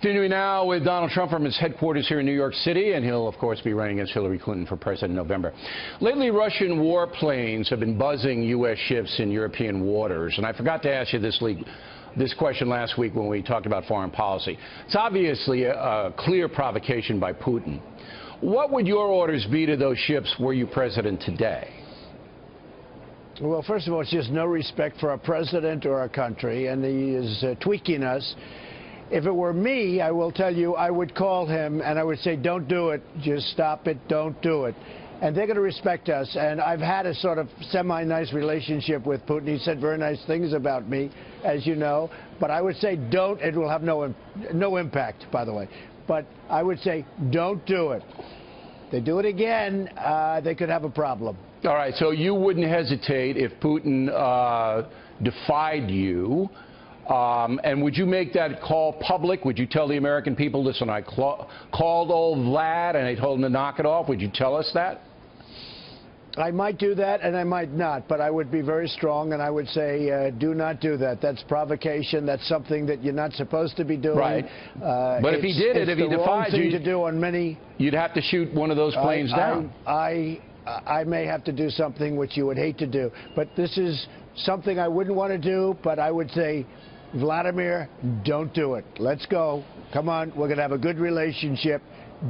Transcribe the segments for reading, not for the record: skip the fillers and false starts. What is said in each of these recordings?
Continuing now with Donald Trump from his headquarters here in New York City, and he'll, of course, be running against Hillary Clinton for president in November. Lately, Russian warplanes have been buzzing U.S. ships in European waters, and I forgot to ask you this question last week when we talked about foreign policy. It's obviously a clear provocation by Putin. What would your orders be to those ships were you president today? Well, first of all, it's just no respect for our president or our country, and he is tweaking us. If it were me, I will tell you, I would call him and I would say, don't do it, just stop it, don't do it. And they're going to respect us. And I've had a sort of semi-nice relationship with Putin. He said very nice things about me, as you know. But I would say don't. It will have no impact, by the way. But I would say don't do it. If they do it again, they could have a problem. All right, so you wouldn't hesitate if Putin defied you. And would you make that call public? Would you tell the American people, listen, I called old Vlad and I told him to knock it off? Would you tell us that? I might do that and I might not, but I would be very strong and I would say do not do that. That's provocation. That's something that you're not supposed to be doing. Right. But if he did it, if he defied you, to do on many, you'd have to shoot one of those planes down. I may have to do something which you would hate to do. But this is something I wouldn't want to do, but I would say, Vladimir, don't do it. Let's go. Come on, we're going to have a good relationship.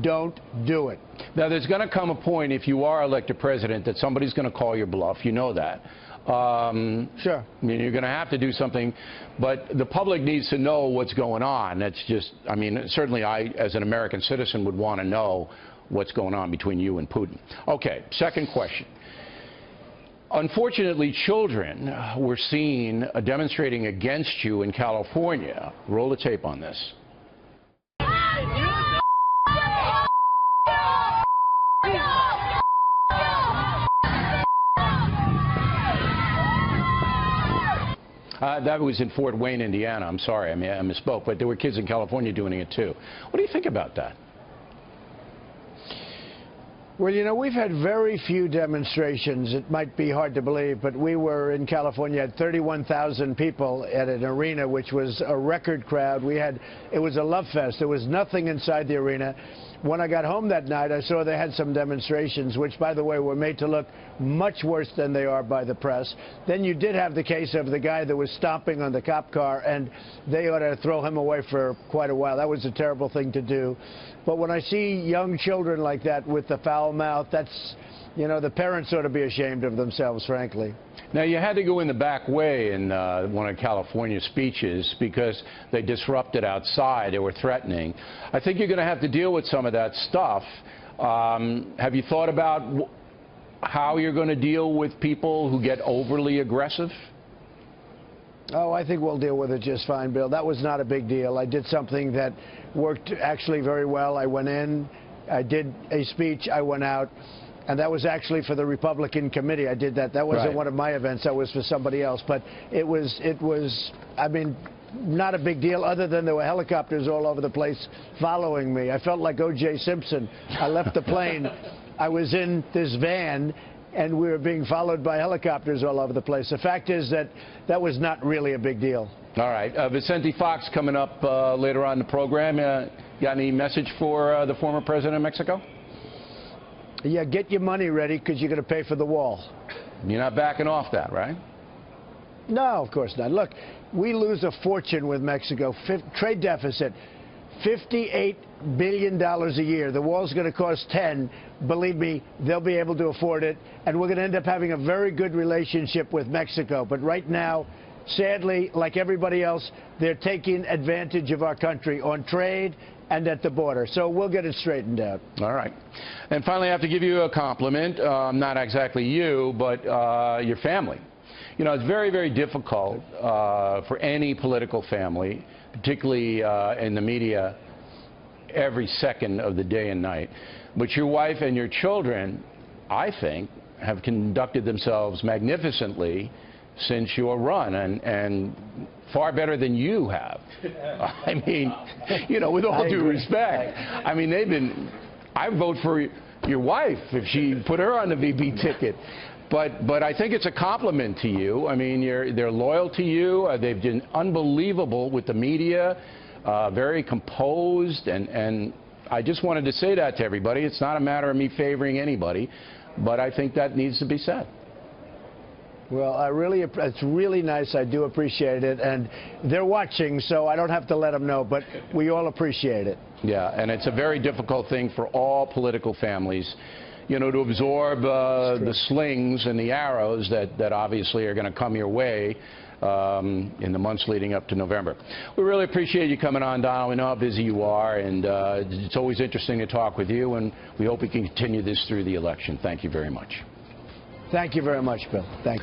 Don't do it. Now, there's going to come a point, if you are elected president, that somebody's going to call your bluff. You know that. Sure. I mean, you're going to have to do something, but the public needs to know what's going on. That's just, I mean, certainly I, as an American citizen, would want to know what's going on between you and Putin. Okay, second question. Unfortunately, children were seen demonstrating against you in California. Roll the tape on this. That was in Fort Wayne, Indiana. I'm sorry, I misspoke, but there were kids in California doing it too. What do you think about that? Well, you know, we've had very few demonstrations. It might be hard to believe, but we were in California, had 31,000 people at an arena, which was a record crowd. It was a love fest. There was nothing inside the arena. When I got home that night, I saw they had some demonstrations, which, by the way, were made to look much worse than they are by the press. Then you did have the case of the guy that was stomping on the cop car, and they ought to throw him away for quite a while. That was a terrible thing to do. But when I see young children like that with the foul mouth, that's, you know, the parents ought to be ashamed of themselves, frankly. Now, you had to go in the back way in one of California's speeches because they disrupted outside. They were threatening. I think you're going to have to deal with some of that stuff. Have you thought about how you're going to deal with people who get overly aggressive? Oh, I think we'll deal with it just fine, Bill. That was not a big deal. I did something that worked actually very well. I went in, I did a speech, I went out. And that was actually for the Republican committee. I did that. That wasn't one of my events. That was for somebody else. But it was, I mean, not a big deal other than there were helicopters all over the place following me. I felt like O.J. Simpson. I left the plane. I was in this van, and we were being followed by helicopters all over the place. The fact is that that was not really a big deal. All right. Vicente Fox coming up later on in the program. Got any message for the former president of Mexico? Yeah, get your money ready because you're going to pay for the wall. You're not backing off that, right? No, of course not. Look, we lose a fortune with Mexico. Trade deficit, $58 billion a year. The wall's going to cost 10. Believe me, they'll be able to afford it. And we're going to end up having a very good relationship with Mexico. But right now, sadly, like everybody else, they're taking advantage of our country on trade and at the border. So we'll get it straightened out. All right. And finally, I have to give you a compliment. Not exactly you, but your family. You know, it's very, very difficult for any political family, particularly in the media, every second of the day and night. But your wife and your children, I think, have conducted themselves magnificently since your run, and far better than you have. I mean, you know, with all due respect, I mean, I vote for your wife if she put her on the VP ticket. But I think it's a compliment to you. I mean, they're loyal to you. They've been unbelievable with the media. very composed, and I just wanted to say that to everybody. It's not a matter of me favoring anybody, but I think that needs to be said. Well, it's really nice. I do appreciate it. And they're watching, so I don't have to let them know, but we all appreciate it. Yeah, and it's a very difficult thing for all political families, you know, to absorb the slings and the arrows that obviously are going to come your way in the months leading up to November. We really appreciate you coming on, Donald. We know how busy you are, and it's always interesting to talk with you, and we hope we can continue this through the election. Thank you very much. Thank you very much, Bill. Thank you.